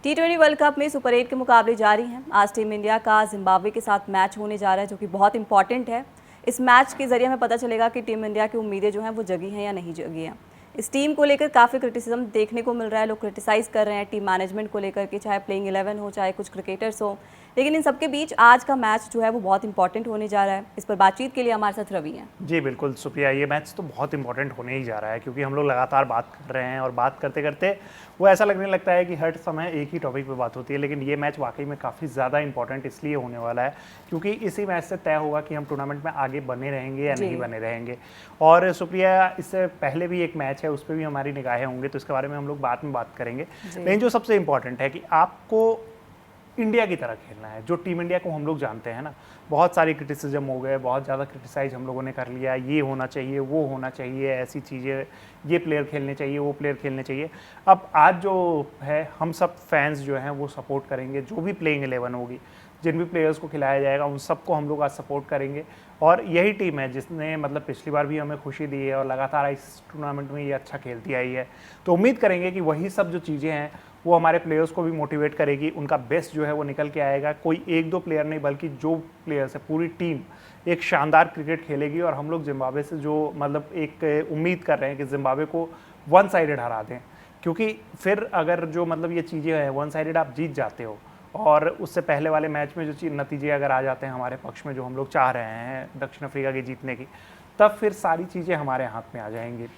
T20 world cup में super 8 के मुकाबले जारी हैं। आज टीम इंडिया का जिम्बाब्वे के साथ मैच होने जा रहा है, जो कि बहुत इंपॉर्टेंट है। इस मैच के जरिए हमें पता चलेगा कि टीम इंडिया की उम्मीदें जो हैं वो जगी हैं या नहीं जगी हैं। इस टीम को लेकर काफ़ी क्रिटिसिज्म देखने को मिल रहा है। लोग क्रिटिसाइज़ कर रहे हैं टीम मैनेजमेंट को लेकर के, चाहे प्लेइंग 11 हो, चाहे कुछ क्रिकेटर्स हो। लेकिन इन सबके बीच आज का मैच जो है वो बहुत इंपॉर्टेंट होने जा रहा है। इस पर बातचीत के लिए हमारे साथ रवि हैं। जी बिल्कुल सुप्रिया, ये मैच तो बहुत इंपॉर्टेंट होने ही जा रहा है क्योंकि हम लोग लगातार बात कर रहे हैं और बात करते करते वो ऐसा लगने लगता है कि हर समय एक ही टॉपिक पे बात होती है। लेकिन ये मैच वाकई में काफ़ी ज़्यादा इंपॉर्टेंट इसलिए होने वाला है क्योंकि इसी मैच से तय होगा कि हम टूर्नामेंट में आगे बने रहेंगे या नहीं बने रहेंगे। और सुप्रिया, इससे पहले भी एक मैच है, उस पर भी हमारी निगाहें होंगे, तो इसके बारे में हम लोग बाद में बात करेंगे। लेकिन जो सबसे इंपॉर्टेंट है कि आपको इंडिया की तरह खेलना है, जो टीम इंडिया को हम लोग जानते हैं ना। बहुत सारी क्रिटिसिज्म हो गए, बहुत ज़्यादा क्रिटिसाइज हम लोगों ने कर लिया, ये होना चाहिए, वो होना चाहिए, ऐसी चीज़ें, ये प्लेयर खेलने चाहिए, वो प्लेयर खेलने चाहिए। अब आज जो है, हम सब फैंस जो हैं वो सपोर्ट करेंगे। जो भी प्लेइंग 11 होगी, जिन भी प्लेयर्स को खिलाया जाएगा, उन सबको हम लोग आज सपोर्ट करेंगे। और यही टीम है जिसने मतलब पिछली बार भी हमें खुशी दी है और लगातार इस टूर्नामेंट में ये अच्छा खेलती आई है। तो उम्मीद करेंगे कि वही सब जो चीज़ें हैं वो हमारे प्लेयर्स को भी मोटिवेट करेगी, उनका बेस्ट जो है वो निकल के आएगा। कोई एक दो प्लेयर नहीं, बल्कि जो प्लेयर्स है, पूरी टीम एक शानदार क्रिकेट खेलेगी। और हम लोग जिम्बाब्वे से जो मतलब एक उम्मीद कर रहे हैं कि जिम्बाब्वे को वन साइडेड हरा दें, क्योंकि फिर अगर जो मतलब ये चीज़ें हैं, वन साइडेड आप जीत जाते हो और उससे पहले वाले मैच में जो नतीजे अगर आ जाते हैं हमारे पक्ष में, जो हम लोग चाह रहे हैं दक्षिण अफ्रीका के जीतने की, तब फिर सारी चीज़ें हमारे हाथ में आ जाएंगी।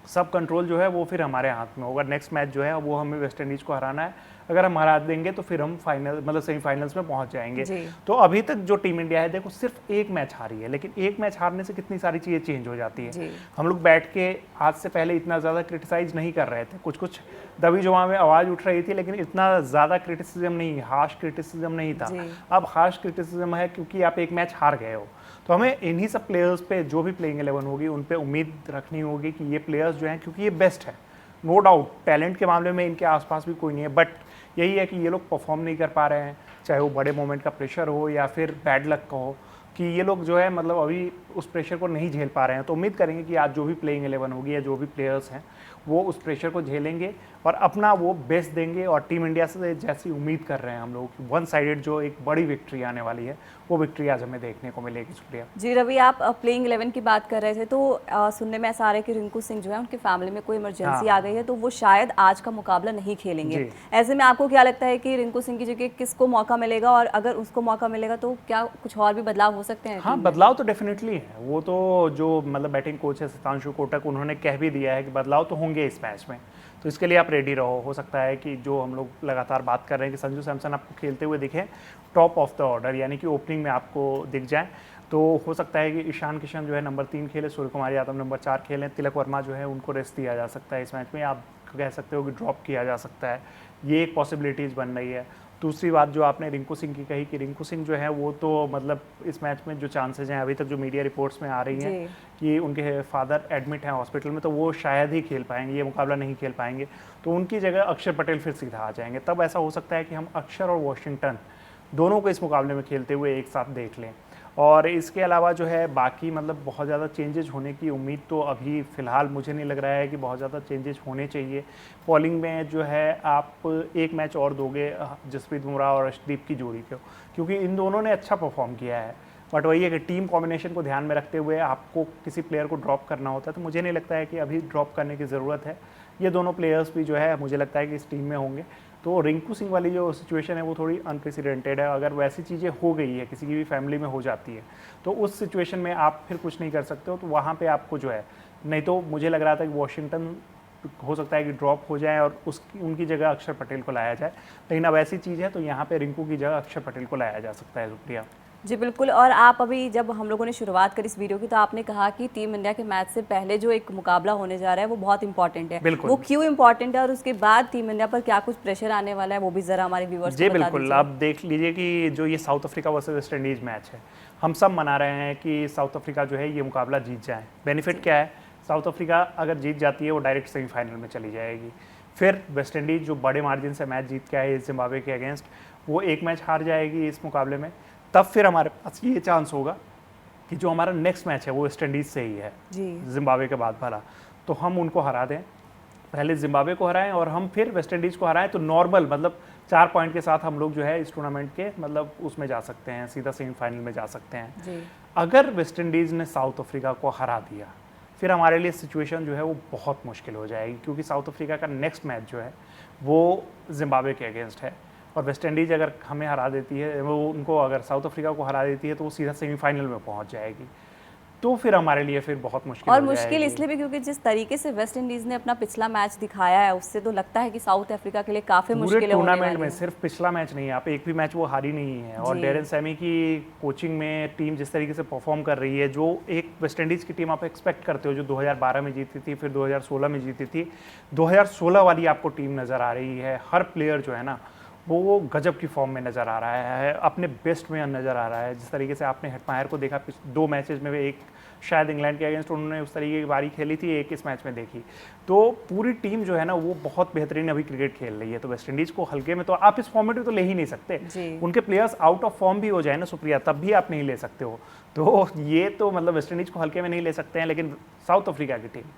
सब कंट्रोल जो है वो फिर हमारे हाथ में होगा। नेक्स्ट मैच जो है वो हमें वेस्ट इंडीज़ को हराना है। अगर हम हरा देंगे तो फिर हम फाइनल मतलब सेमीफाइनल्स में पहुंच जाएंगे। तो अभी तक जो टीम इंडिया है, देखो सिर्फ एक मैच हारी है, लेकिन एक मैच हारने से कितनी सारी चीज़ें चेंज हो जाती है। हम लोग बैठ के आज से पहले इतना ज़्यादा क्रिटिसाइज नहीं कर रहे थे, कुछ कुछ दबी जुबान में आवाज़ उठ रही थी, लेकिन इतना ज़्यादा क्रिटिसिज्म नहीं, हार्श क्रिटिसिज्म नहीं था। अब हार्श क्रिटिसिज्म है क्योंकि आप एक मैच हार गए हो। तो हमें इन्हीं सब प्लेयर्स पे, जो भी प्लेइंग 11 होगी, उन पे उम्मीद रखनी होगी कि ये प्लेयर्स जो हैं, क्योंकि ये बेस्ट है, नो डाउट टैलेंट के मामले में इनके आसपास भी कोई नहीं है, बट यही है कि ये लोग परफॉर्म नहीं कर पा रहे हैं, चाहे वो बड़े मोमेंट का प्रेशर हो या फिर बैड लक का हो, कि ये लोग जो है मतलब अभी उस प्रेशर को नहीं झेल पा रहे हैं। तो उम्मीद करेंगे कि आज जो भी प्लेइंग 11 होगी या जो भी प्लेयर्स हैं वो उस प्रेशर को झेलेंगे और अपना वो बेस्ट देंगे। और टीम इंडिया से जैसी उम्मीद कर रहे हैं हम लोग, वन साइडेड जो एक बड़ी विक्ट्री आने वाली है, वो विक्ट्री आज हमें देखने को मिलेगी। शुक्रिया जी रवि, आप प्लेइंग 11 की बात कर रहे थे, तो सुनने में ऐसा आ रहा है कि रिंकू सिंह जो है उनकी फैमिली में कोई इमरजेंसी आ गई है, तो वो शायद आज का मुकाबला नहीं खेलेंगे। ऐसे में आपको क्या लगता है कि रिंकू सिंह की जगह किसको मौका मिलेगा, और अगर उसको मौका मिलेगा तो क्या कुछ और भी बदलाव हो सकते हैं? हाँ, बदलाव तो डेफिनेटली है। वो तो जो मतलब बैटिंग कोच है सितांशु कोटक, उन्होंने कह भी दिया है कि बदलाव तो होंगे इस मैच में, तो इसके लिए आप रेडी रहो। हो सकता है कि जो हम लोग लगातार बात कर रहे हैं कि संजू सैमसन आपको खेलते हुए दिखे टॉप ऑफ द ऑर्डर, यानी कि ओपनिंग में आपको दिख जाए, तो हो सकता है कि ईशान किशन जो है नंबर 3 खेले, सूर्य कुमार यादव नंबर 4 खेलें, तिलक वर्मा जो है उनको रेस्ट दिया जा सकता है इस मैच में, आप कह सकते हो कि ड्रॉप किया जा सकता है। ये एक पॉसिबिलिटीज़ बन रही है। दूसरी बात जो आपने रिंकू सिंह की कही कि रिंकू सिंह जो है वो तो मतलब इस मैच में जो चांसेस हैं, अभी तक जो मीडिया रिपोर्ट्स में आ रही हैं कि उनके फादर एडमिट हैं हॉस्पिटल में, तो वो शायद ही खेल पाएंगे, ये मुकाबला नहीं खेल पाएंगे। तो उनकी जगह अक्षर पटेल फिर सीधा आ जाएंगे। तब ऐसा हो सकता है कि हम अक्षर और वॉशिंगटन दोनों को इस मुकाबले में खेलते हुए एक साथ देख लें। और इसके अलावा जो है बाकी मतलब बहुत ज़्यादा चेंजेस होने की उम्मीद तो अभी फ़िलहाल मुझे नहीं लग रहा है कि बहुत ज़्यादा चेंजेस होने चाहिए। बॉलिंग में जो है आप एक मैच और दोगे जसप्रीत बुमराह और अर्शदीप की जोड़ी को, क्योंकि इन दोनों ने अच्छा परफॉर्म किया है, बट वही है कि टीम कॉम्बिनेशन को ध्यान में रखते हुए आपको किसी प्लेयर को ड्रॉप करना होता है, तो मुझे नहीं लगता है कि अभी ड्रॉप करने की ज़रूरत है। ये दोनों प्लेयर्स भी जो है मुझे लगता है कि इस टीम में होंगे। तो रिंकू सिंह वाली जो सिचुएशन है वो थोड़ी अनप्रेसिडेंटेड है। अगर वैसी चीज़ें हो गई है, किसी की भी फैमिली में हो जाती है, तो उस सिचुएशन में आप फिर कुछ नहीं कर सकते हो, तो वहाँ पे आपको जो है, नहीं तो मुझे लग रहा था कि वॉशिंगटन हो सकता है कि ड्रॉप हो जाए और उनकी जगह अक्षर पटेल को लाया जाए, लेकिन अब ऐसी चीज़ है तो यहाँ पे रिंकू की जगह अक्षर पटेल को लाया जा सकता है। शुक्रिया जी बिल्कुल। और आप अभी जब हम लोगों ने शुरुआत करी इस वीडियो की, तो आपने कहा कि टीम इंडिया के मैच से पहले जो एक मुकाबला होने जा रहा है वो बहुत इंपॉर्टेंट है। वो क्यों इंपॉर्टेंट है और उसके बाद टीम इंडिया पर क्या कुछ प्रेशर आने वाला है, वो भी जरा हमारे व्यूअर्स को बता दीजिए। बिल्कुल, आप देख लीजिए कि जो ये south Africa versus West Indies match है, हम सब मना रहे हैं कि साउथ अफ्रीका जो है ये मुकाबला जीत जाए। बेनिफिट क्या है, साउथ अफ्रीका अगर जीत जाती है वो डायरेक्ट सेमीफाइनल में चली जाएगी। फिर वेस्ट इंडीज़ जो बड़े मार्जिन से मैच जीत के आए जिम्बाब्वे के अगेंस्ट, वो एक मैच हार जाएगी इस मुकाबले में। तब फिर हमारे पास ये चांस होगा कि जो हमारा नेक्स्ट मैच है वो वेस्ट इंडीज़ से ही है, जिम्बाब्वे के बाद वाला, तो हम उनको हरा दें पहले जिम्बाब्वे को हराएं और हम फिर वेस्ट इंडीज़ को हराएं तो नॉर्मल मतलब 4 पॉइंट के साथ हम लोग जो है इस टूर्नामेंट के मतलब उसमें जा सकते हैं, सीधा सेमीफाइनल में जा सकते हैं। जी। अगर वेस्ट इंडीज़ ने साउथ अफ्रीका को हरा दिया फिर हमारे लिए सिचुएशन जो है वो बहुत मुश्किल हो जाएगी, क्योंकि साउथ अफ्रीका का नेक्स्ट मैच जो है वो जिम्बाब्वे के अगेंस्ट है और वेस्ट इंडीज़ अगर हमें हरा देती है, वो उनको अगर साउथ अफ्रीका को हरा देती है तो वो सीधा सेमीफाइनल में पहुंच जाएगी, तो फिर हमारे लिए फिर बहुत मुश्किल और हो मुश्किल जाएगी। इसलिए भी क्योंकि जिस तरीके से वेस्ट इंडीज़ ने अपना पिछला मैच दिखाया है उससे तो लगता है कि साउथ अफ्रीका के लिए काफ़ी पूरे मुश्किल टूर्नामेंट में सिर्फ पिछला मैच नहीं है, आप एक भी मैच वो हारी नहीं है। और जी। डेरेन सैमी की कोचिंग में टीम जिस तरीके से परफॉर्म कर रही है, जो एक वेस्ट इंडीज़ की टीम आप एक्सपेक्ट करते हो जो 2012 में जीती थी, फिर 2016 में जीती थी, 2016 वाली आपको टीम नज़र आ रही है। हर प्लेयर जो है ना वो गजब की फॉर्म में नज़र आ रहा है, अपने बेस्ट में नज़र आ रहा है। जिस तरीके से आपने हेटमायर को देखा 2 मैचेस में, एक शायद इंग्लैंड के अगेंस्ट उन्होंने उस तरीके की बारी खेली थी, एक इस मैच में देखी, तो पूरी टीम जो है ना वो बहुत बेहतरीन अभी क्रिकेट खेल रही है। तो वेस्ट इंडीज़ को हल्के में तो आप इस फॉर्मेट में तो ले ही नहीं सकते, उनके प्लेयर्स आउट ऑफ फॉर्म भी हो जाए ना सुप्रिया, तब भी आप नहीं ले सकते हो। तो ये तो मतलब वेस्ट इंडीज़ को हल्के में नहीं ले सकते हैं, लेकिन साउथ अफ्रीका की team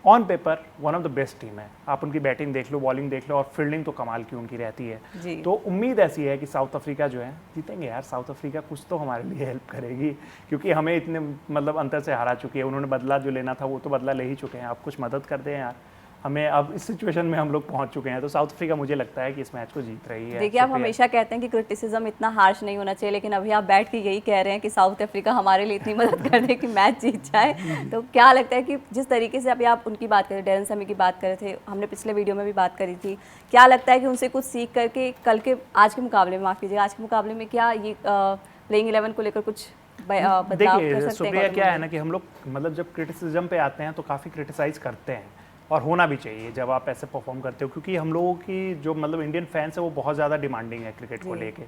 on paper one of the best team है। आप उनकी बैटिंग देख लो, बॉलिंग देख लो और फील्डिंग तो कमाल की उनकी रहती है। तो उम्मीद ऐसी है कि साउथ अफ्रीका जो है जीतेंगे यार। साउथ अफ्रीका कुछ तो हमारे लिए हेल्प करेगी, क्योंकि हमें इतने मतलब अंतर से हरा चुकी है। उन्होंने बदला जो लेना था वो तो बदला ले ही चुके हैं, आप कुछ मदद कर दें यार, हमें अब इस सिचुएशन में हम लोग पहुंच चुके हैं। तो साउथ अफ्रीका मुझे लगता है कि इस मैच को जीत रही है। देखिए, आप हमेशा कहते हैं कि क्रिटिसिज्म इतना हार्श नहीं होना चाहिए, लेकिन अभी आप बैठ के यही कह रहे हैं कि साउथ अफ्रीका हमारे लिए इतनी मदद कर दे कि मैच जीत जाए। तो क्या लगता है कि जिस तरीके से अभी आप उनकी बात कर रहे थे, डेरेन सैमी की बात कर रहे थे, हमने पिछले वीडियो में भी बात करी थी, क्या लगता है कि उनसे कुछ सीख करके कल के आज के मुकाबले में, माफ़ कीजिएगा, आज के मुकाबले में क्या ये प्लेइंग 11 को लेकर कुछ बदलाव कर सकते हैं? सुप्रिया, क्या है ना कि हम लोग मतलब जब क्रिटिसिज्म पे आते हैं तो काफ़ी क्रिटिसाइज़ करते हैं और होना भी चाहिए जब आप ऐसे परफॉर्म करते हो, क्योंकि हम लोगों की जो मतलब इंडियन फैंस है वो बहुत ज़्यादा डिमांडिंग है क्रिकेट को लेके।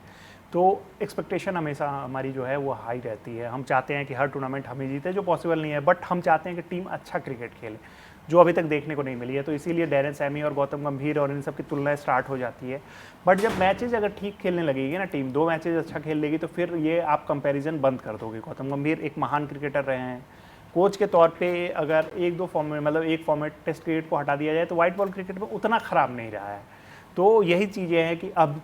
तो एक्सपेक्टेशन हमेशा हमारी जो है वो हाई रहती है। हम चाहते हैं कि हर टूर्नामेंट हमें जीते, जो पॉसिबल नहीं है, बट हम चाहते हैं कि टीम अच्छा क्रिकेट खेले, जो अभी तक देखने को नहीं मिली है। तो इसीलिए डेरेन सैमी और गौतम गंभीर और इन सब की तुलना स्टार्ट हो जाती है। बट जब मैचेज अगर ठीक खेलने लगेगी ना टीम, 2 मैचेज अच्छा खेल लेगी, तो फिर ये आप कंपैरिजन बंद कर दोगे। गौतम गंभीर एक महान क्रिकेटर रहे हैं, कोच के तौर पे अगर 1-2 फॉर्मेट मतलब एक फॉर्मेट टेस्ट क्रिकेट को हटा दिया जाए तो वाइट बॉल क्रिकेट में उतना ख़राब नहीं रहा है। तो यही चीज़ें हैं कि अब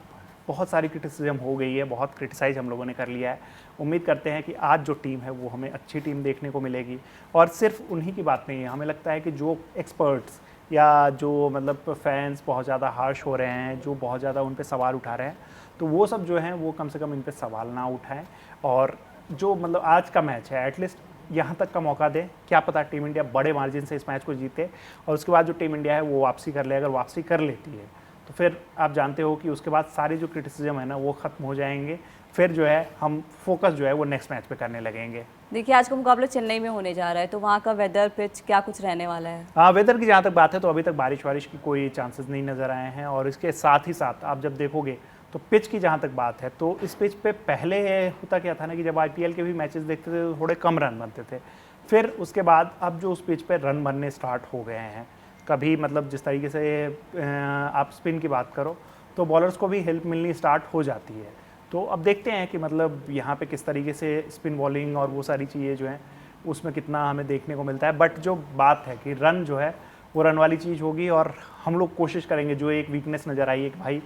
बहुत सारी क्रिटिसिज्म हो गई है, बहुत क्रिटिसाइज हम लोगों ने कर लिया है। उम्मीद करते हैं कि आज जो टीम है वो हमें अच्छी टीम देखने को मिलेगी। और सिर्फ उन्हीं की बात नहीं है, हमें लगता है कि जो एक्सपर्ट्स या जो मतलब फैंस बहुत ज़्यादा हार्श हो रहे हैं, जो बहुत ज़्यादा उन पर सवाल उठा रहे हैं, तो वो सब जो हैं वो कम से कम इन पर सवाल ना उठाएं। और जो मतलब आज का मैच है एटलीस्ट यहाँ तक का मौका दे, क्या पता टीम इंडिया बड़े मार्जिन से इस मैच को जीते और उसके बाद जो टीम इंडिया है वो वापसी कर ले। अगर वापसी कर लेती है तो फिर आप जानते हो कि उसके बाद सारे जो क्रिटिसिज्म है ना वो ख़त्म हो जाएंगे। फिर जो है हम फोकस जो है वो नेक्स्ट मैच पे करने लगेंगे। देखिए, आज का मुकाबला चेन्नई में होने जा रहा है, तो वहाँ का वेदर पिच क्या कुछ रहने वाला है? हाँ, वेदर की जहाँ तक बात है तो अभी तक बारिश वारिश की कोई चांसेस नहीं नज़र आए हैं। और इसके साथ ही साथ आप जब देखोगे तो पिच की जहाँ तक बात है तो इस पिच पे पहले होता क्या था ना कि जब IPL के भी मैचेस देखते थे तो थोड़े कम रन बनते थे, फिर उसके बाद अब जो उस पिच पे रन बनने स्टार्ट हो गए हैं। कभी मतलब जिस तरीके से आप स्पिन की बात करो तो बॉलर्स को भी हेल्प मिलनी स्टार्ट हो जाती है। तो अब देखते हैं कि मतलब यहाँ पे किस तरीके से स्पिन बॉलिंग और वो सारी चीज़ें जो हैं उसमें कितना हमें देखने को मिलता है। बट जो बात है कि रन जो है वो रन वाली चीज़ होगी और हम लोग कोशिश करेंगे। जो एक वीकनेस नज़र आई है कि भाई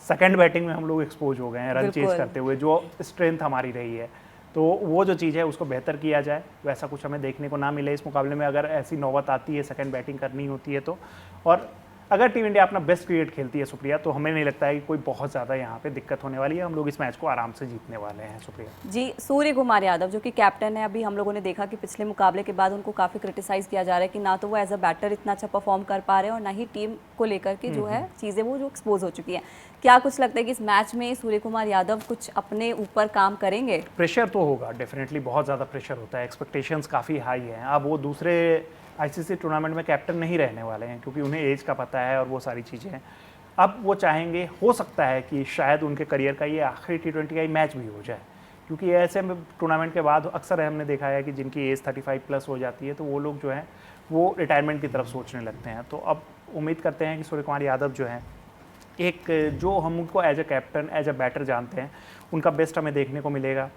सेकंड बैटिंग में हम लोग एक्सपोज हो गए हैं रन चेज करते हुए, जो स्ट्रेंथ हमारी रही है, तो वो जो चीज़ है उसको बेहतर किया जाए। वैसा कुछ हमें देखने को ना मिले इस मुकाबले में, अगर ऐसी नौबत आती है सेकंड बैटिंग करनी होती है तो। और अगर टीम इंडिया अपना बेस्ट क्रिकेट खेलती है सुप्रिया, तो हमें नहीं लगता है कि कोई बहुत ज़्यादा यहाँ पे दिक्कत होने वाली है। हम लोग इस मैच को आराम से जीतने वाले हैं सुप्रिया जी। सूर्य कुमार यादव जो कि कैप्टन है, अभी हम लोगों ने देखा कि पिछले मुकाबले के बाद उनको काफ़ी क्रिटिसाइज किया जा रहा है कि ना तो वो एज अ बैटर इतना अच्छा परफॉर्म कर पा रहे हैं और ना ही टीम को लेकर के जो है चीज़ें वो जो एक्सपोज हो चुकी हैं। क्या कुछ लगता है कि इस मैच में सूर्य कुमार यादव कुछ अपने ऊपर काम करेंगे? प्रेशर तो होगा डेफिनेटली, बहुत ज़्यादा प्रेशर होता है, एक्सपेक्टेशंस काफ़ी हाई हैं। अब वो दूसरे ICC टूर्नामेंट में कैप्टन नहीं रहने वाले हैं क्योंकि उन्हें एज का पता है और वो सारी चीज़ें हैं। अब वो चाहेंगे, हो सकता है कि शायद उनके करियर का ये आखिरी T20 का ही मैच भी हो जाए, क्योंकि ऐसे टूर्नामेंट के बाद अक्सर हमने देखा है कि जिनकी एज 35 प्लस हो जाती है तो वो लोग जो है वो रिटायरमेंट की तरफ सोचने लगते हैं। तो अब उम्मीद करते हैं कि सूर्य कुमार यादव जो है एक जो हम उनको as a captain as a batter जानते हैं, उनका बेस्ट हमें देखने को मिलेगा।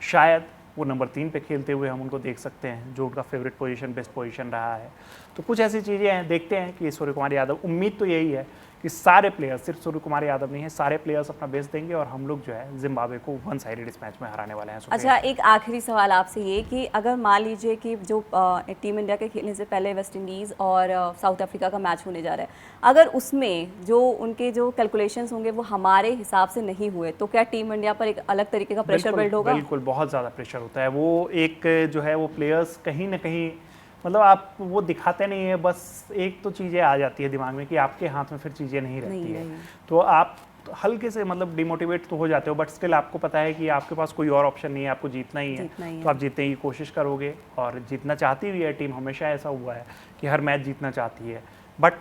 शायद वो नंबर 3 पे खेलते हुए हम उनको देख सकते हैं, जो उनका फेवरेट पोजीशन, बेस्ट पोजीशन रहा है। तो कुछ ऐसी चीज़ें हैं, देखते हैं कि सूर्य कुमार यादव, उम्मीद तो यही है कि सारे प्लेयर्स, सिर्फ सूर्य कुमार यादव नहीं है, सारे प्लेयर्स अपना बेस्ट देंगे और हम लोग जो है जिम्बाब्वे को वन साइडेड इस मैच में हराने वाले हैं। अच्छा, एक आखिरी सवाल आपसे ये कि अगर मान लीजिए कि जो टीम इंडिया के खेलने से पहले वेस्ट इंडीज़ और साउथ अफ्रीका का मैच होने जा रहा है, अगर उसमें जो उनके जो कैलकुलेशंस होंगे वो हमारे हिसाब से नहीं हुए, तो क्या टीम इंडिया पर एक अलग तरीके का प्रेशर बिल्ड होगा? बिल्कुल, बहुत ज़्यादा प्रेशर होता है। वो एक जो है वो प्लेयर्स कहीं ना कहीं, मतलब आप वो दिखाते नहीं है, बस एक तो चीज़ें आ जाती है दिमाग में कि आपके हाथ में फिर चीज़ें नहीं रहती है, तो आप हल्के से मतलब डिमोटिवेट तो हो जाते हो, बट स्टिल आपको पता है कि आपके पास कोई और ऑप्शन नहीं है, आपको जीतना ही है। तो आप जीतने की कोशिश करोगे और जीतना चाहती भी है टीम, हमेशा ऐसा हुआ है कि हर मैच जीतना चाहती है, बट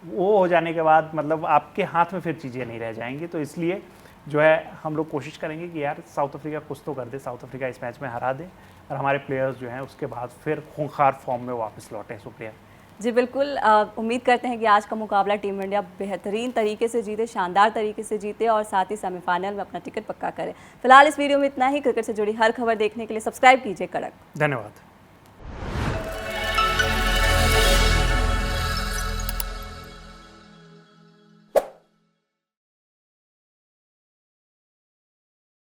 वो हो जाने के बाद मतलब आपके हाथ में फिर चीज़ें नहीं रह जाएंगी। तो इसलिए जो है हम लोग कोशिश करेंगे कि यार साउथ अफ्रीका कुछ तो कर दे, साउथ अफ्रीका इस मैच में हरा दे और हमारे प्लेयर्स जो हैं उसके बाद फिर खूंखार फॉर्म में वापस लौटें। सुप्रिया जी बिल्कुल, उम्मीद करते हैं कि आज का मुकाबला टीम इंडिया बेहतरीन तरीके से जीते, शानदार तरीके से जीते और साथ ही सेमीफाइनल में अपना टिकट पक्का करे। फिलहाल इस वीडियो में इतना ही। क्रिकेट से जुड़ी हर खबर देखने के लिए सब्सक्राइब कीजिए कड़क। धन्यवाद।